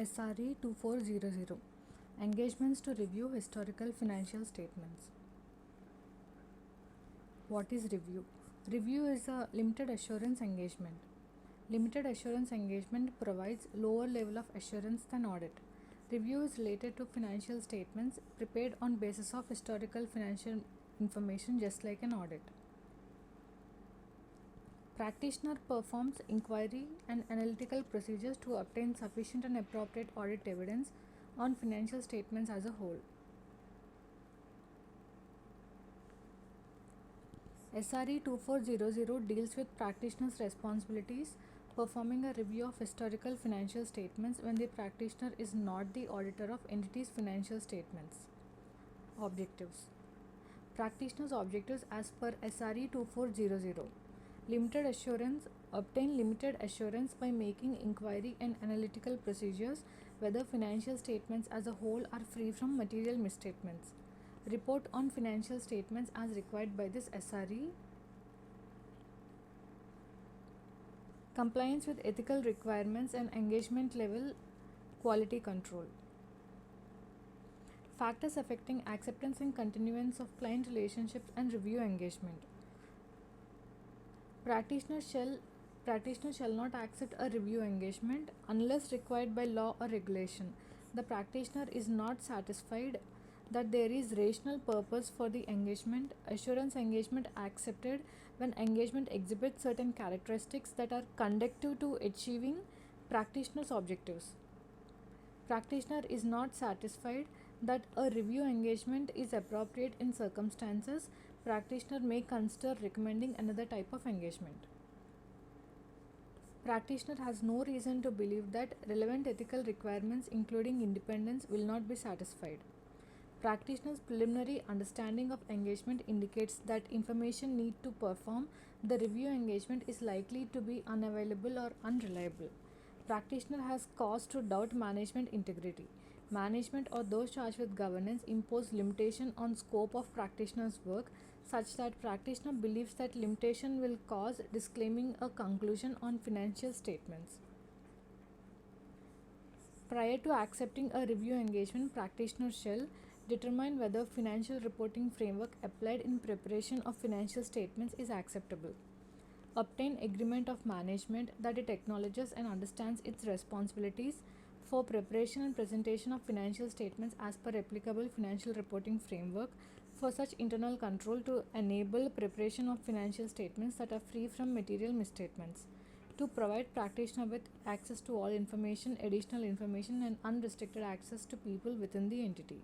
SRE 2400 Engagements to review historical financial statements. What is review? Review is a limited assurance engagement. Limited assurance engagement provides lower level of assurance than audit. Review is related to financial statements prepared on basis of historical financial information, just like an audit. Practitioner performs inquiry and analytical procedures to obtain sufficient and appropriate audit evidence on financial statements as a whole. SRE 2400 deals with practitioner's responsibilities, performing a review of historical financial statements when the practitioner is not the auditor of entity's financial statements. Objectives. Practitioner's objectives as per SRE 2400. Limited assurance. Obtain limited assurance by making inquiry and analytical procedures whether financial statements as a whole are free from material misstatements. Report on financial statements as required by this SRE. Compliance with ethical requirements and engagement level quality control. Factors affecting acceptance and continuance of client relationships and review engagement. Practitioner shall not accept a review engagement unless required by law or regulation. The practitioner is not satisfied that there is rational purpose for the engagement. Assurance engagement accepted when engagement exhibits certain characteristics that are conducive to achieving practitioner's objectives. Practitioner is not satisfied that a review engagement is appropriate in circumstances. Practitioner may consider recommending another type of engagement. Practitioner has no reason to believe that relevant ethical requirements, including independence, will not be satisfied. Practitioner's preliminary understanding of engagement indicates that information needed to perform the review engagement is likely to be unavailable or unreliable. Practitioner has cause to doubt management integrity. Management or those charged with governance impose limitation on scope of practitioner's work such that practitioner believes that limitation will cause disclaiming a conclusion on financial statements. Prior to accepting a review engagement, practitioner shall determine whether financial reporting framework applied in preparation of financial statements is acceptable. Obtain agreement of management that it acknowledges and understands its responsibilities for preparation and presentation of financial statements as per applicable financial reporting framework for such internal control to enable preparation of financial statements that are free from material misstatements. To provide practitioner with access to all information, additional information, and unrestricted access to people within the entity.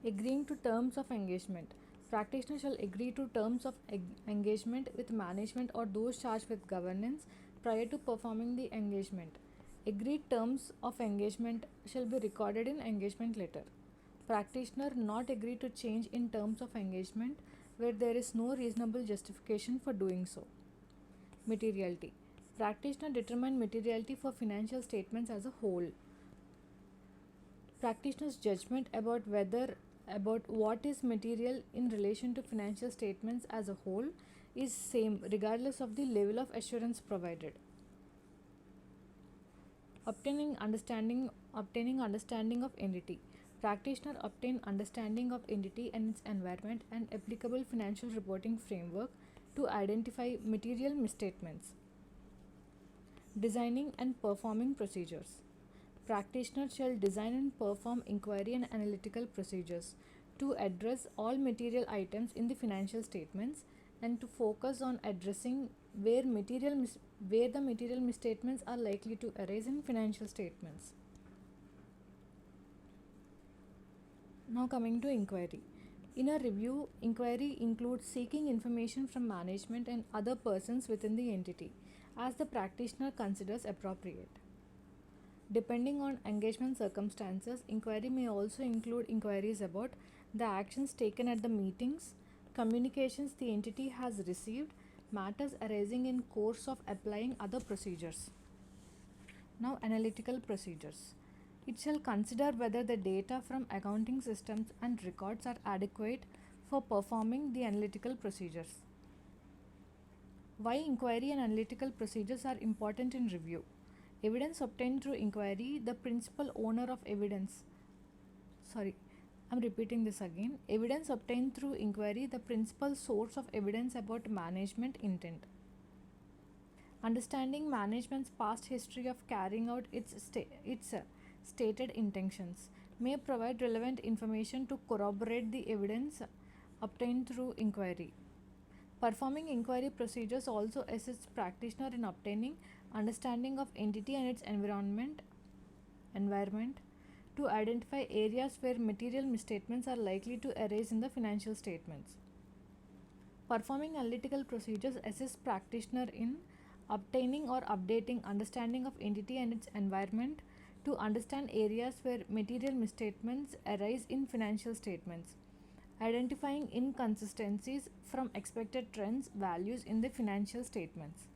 Agreeing to terms of engagement. Practitioner shall agree to terms of engagement with management or those charged with governance prior to performing the engagement. Agreed terms of engagement shall be recorded in engagement letter. Practitioner not agree to change in terms of engagement where there is no reasonable justification for doing so. Materiality. Practitioner determine materiality for financial statements as a whole. Practitioner's judgment about what is material in relation to financial statements as a whole is same regardless of the level of assurance provided. Obtaining understanding of entity. Practitioner obtain understanding of entity and its environment and applicable financial reporting framework to identify material misstatements. Designing and performing procedures. Practitioner shall design and perform inquiry and analytical procedures to address all material items in the financial statements and to focus on addressing where the material misstatements are likely to arise in financial statements. Now coming to inquiry. In a review, inquiry includes seeking information from management and other persons within the entity as the practitioner considers appropriate. Depending on engagement circumstances, inquiry may also include inquiries about the actions taken at the meetings, communications the entity has received, matters arising in course of applying other procedures. Now, analytical procedures. It shall consider whether the data from accounting systems and records are adequate for performing the analytical procedures. Why inquiry and analytical procedures are important in review? Evidence obtained through inquiry, the principal owner of evidence. Sorry, I'm repeating this again. Evidence obtained through inquiry, the principal source of evidence about management intent. Understanding management's past history of carrying out its stated intentions may provide relevant information to corroborate the evidence obtained through inquiry. Performing inquiry procedures also assists practitioner in obtaining understanding of entity and its environment to identify areas where material misstatements are likely to arise in the financial statements. Performing analytical procedures assists practitioner in obtaining or updating understanding of entity and its environment to understand areas where material misstatements arise in financial statements, identifying inconsistencies from expected trends values in the financial statements,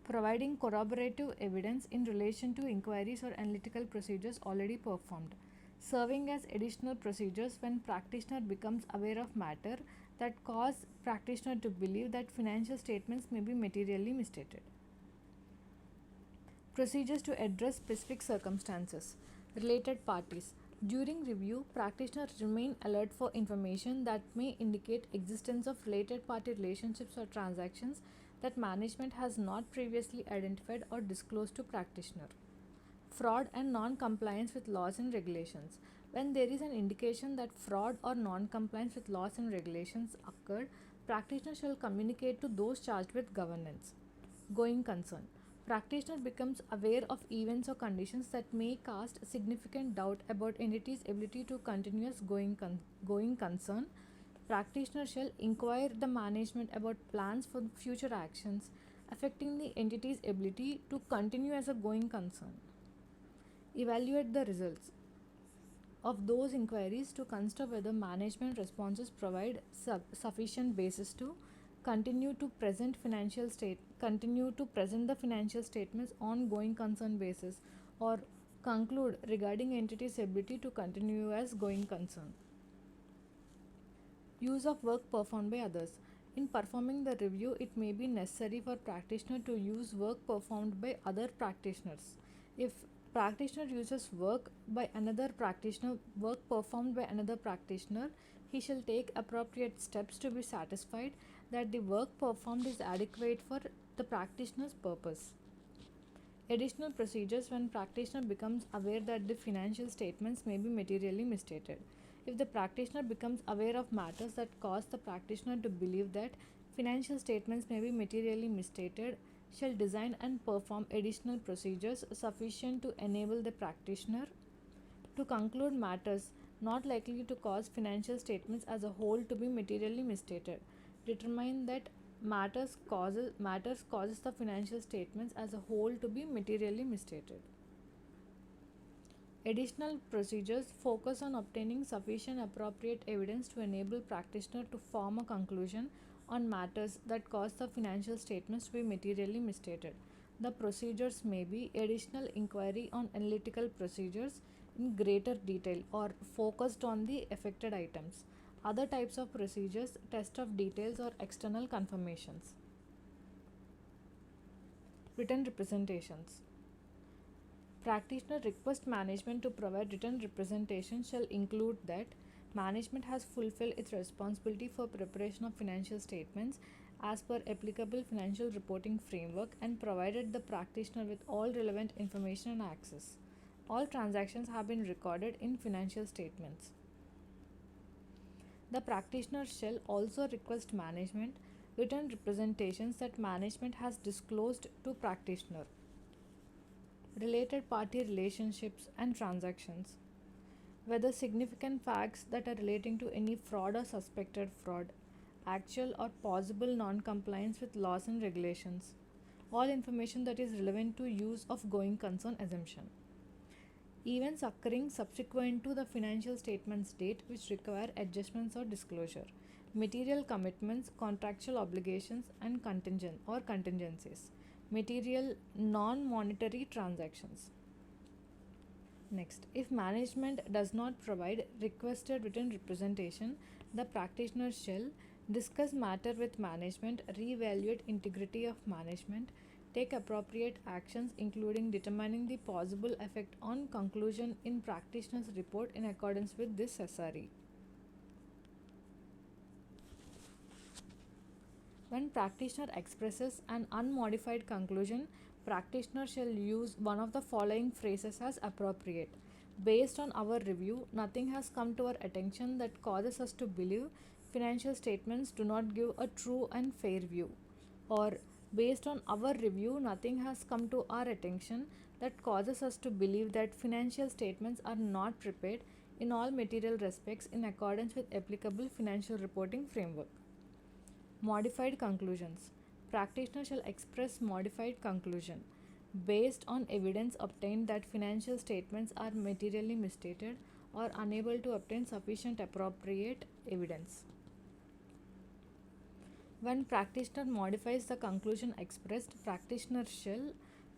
providing corroborative evidence in relation to inquiries or analytical procedures already performed, serving as additional procedures when practitioner becomes aware of matter that cause practitioner to believe that financial statements may be materially misstated. Procedures to address specific circumstances. Related parties. During review, practitioners remain alert for information that may indicate existence of related party relationships or transactions that management has not previously identified or disclosed to practitioner. Fraud and non-compliance with laws and regulations. When there is an indication that fraud or non-compliance with laws and regulations occurred, practitioner shall communicate to those charged with governance. Going concern. Practitioner becomes aware of events or conditions that may cast significant doubt about entity's ability to continue as going concern. Practitioner shall inquire the management about plans for future actions affecting the entity's ability to continue as a going concern. Evaluate the results of those inquiries to consider whether management responses provide sufficient basis to continue to present the financial statements on going concern basis or conclude regarding entity's ability to continue as going concern. Use of work performed by others. In performing the review, it may be necessary for practitioner to use work performed by other practitioners. If practitioner uses work performed by another practitioner, he shall take appropriate steps to be satisfied that the work performed is adequate for the practitioner's purpose. Additional procedures when practitioner becomes aware that the financial statements may be materially misstated. If the practitioner becomes aware of matters that cause the practitioner to believe that financial statements may be materially misstated, shall design and perform additional procedures sufficient to enable the practitioner to conclude matters not likely to cause financial statements as a whole to be materially misstated. Determine that matters causes the financial statements as a whole to be materially misstated. Additional procedures focus on obtaining sufficient appropriate evidence to enable practitioner to form a conclusion on matters that cause the financial statements to be materially misstated. The procedures may be additional inquiry on analytical procedures in greater detail or focused on the affected items. Other types of procedures, test of details or external confirmations. Written representations. Practitioner request management to provide written representation shall include that management has fulfilled its responsibility for preparation of financial statements as per applicable financial reporting framework and provided the practitioner with all relevant information and access. All transactions have been recorded in financial statements. The practitioner shall also request management written representations that management has disclosed to practitioner. Related party relationships and transactions. Whether significant facts that are relating to any fraud or suspected fraud, actual or possible non-compliance with laws and regulations. All information that is relevant to use of going concern assumption. Events occurring subsequent to the financial statements date which require adjustments or disclosure. Material commitments, contractual obligations and contingencies. Material non-monetary transactions. Next, if management does not provide requested written representation, the practitioner shall discuss matter with management, reevaluate integrity of management, take appropriate actions including determining the possible effect on conclusion in practitioner's report in accordance with this SRE. When practitioner expresses an unmodified conclusion, practitioner shall use one of the following phrases as appropriate. Based on our review, nothing has come to our attention that causes us to believe financial statements do not give a true and fair view. Or, based on our review, nothing has come to our attention that causes us to believe that financial statements are not prepared in all material respects in accordance with applicable financial reporting framework. Modified conclusions. Practitioner shall express modified conclusion based on evidence obtained that financial statements are materially misstated or unable to obtain sufficient appropriate evidence. When practitioner modifies the conclusion expressed, practitioner shall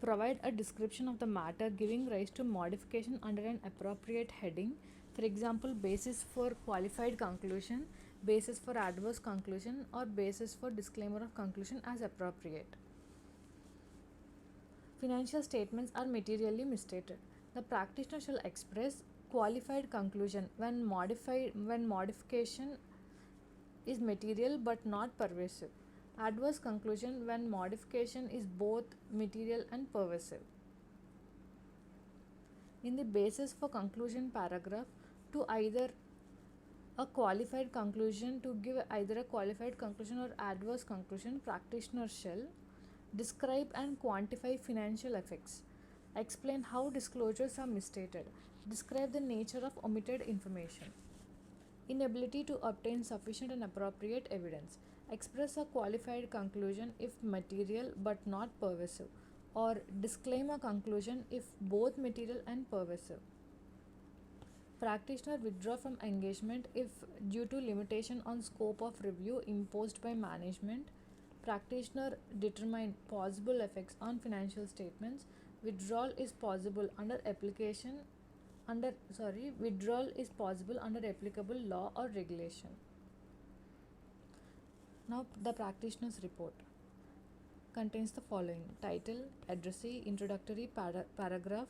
provide a description of the matter giving rise to modification under an appropriate heading. For example, basis for qualified conclusion, basis for adverse conclusion, or basis for disclaimer of conclusion as appropriate. Financial statements are materially misstated. The practitioner shall express qualified conclusion when modification is material but not pervasive. Adverse conclusion when modification is both material and pervasive. In the basis for conclusion paragraph, to either a qualified conclusion, to give either a qualified conclusion or adverse conclusion, practitioner shall describe and quantify financial effects, explain how disclosures are misstated, describe the nature of omitted information. Inability to obtain sufficient and appropriate evidence, express a qualified conclusion if material but not pervasive, or disclaim a conclusion if both material and pervasive. Practitioner withdraw from engagement if, due to limitation on scope of review imposed by management, practitioner determine possible effects on financial statements. Withdrawal is possible under applicable law or regulation. Now, the practitioner's report contains the following: title, addressee, introductory paragraph,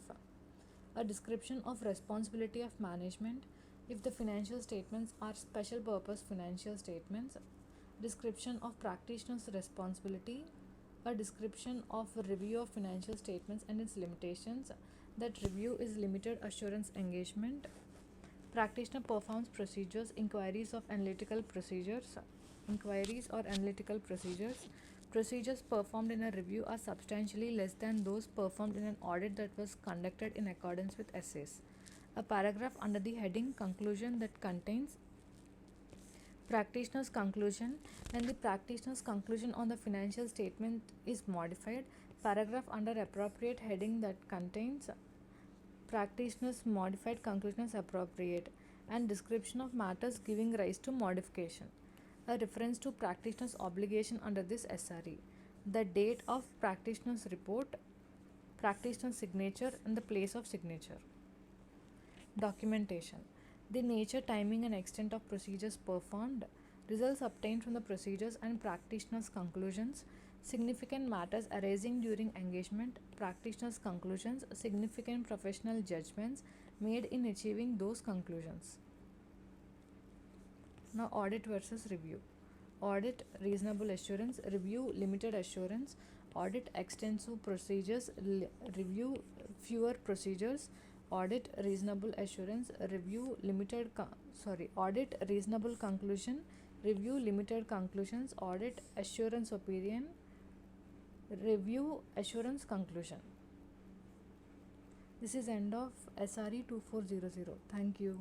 a description of responsibility of management if the financial statements are special purpose financial statements, description of practitioner's responsibility, a description of a review of financial statements and its limitations, that review is limited assurance engagement, practitioner performs procedures, inquiries or analytical procedures. Procedures performed in a review are substantially less than those performed in an audit that was conducted in accordance with essays. A paragraph under the heading Conclusion that contains practitioner's conclusion. When the practitioner's conclusion on the financial statement is modified, paragraph under appropriate heading that contains practitioner's modified conclusion as appropriate, and description of matters giving rise to modification. A reference to practitioner's obligation under this SRE, the date of practitioner's report, practitioner's signature and the place of signature. Documentation: the nature, timing and extent of procedures performed, results obtained from the procedures and practitioner's conclusions, significant matters arising during engagement, practitioner's conclusions, significant professional judgments made in achieving those conclusions. Now, audit versus review. Audit, reasonable assurance; review, limited assurance. Audit, extensive procedures; review, fewer procedures. Audit, reasonable assurance; review, audit, reasonable conclusion; review, limited conclusions. Audit, assurance opinion; review, assurance conclusion. This is end of SRE 2400. Thank you.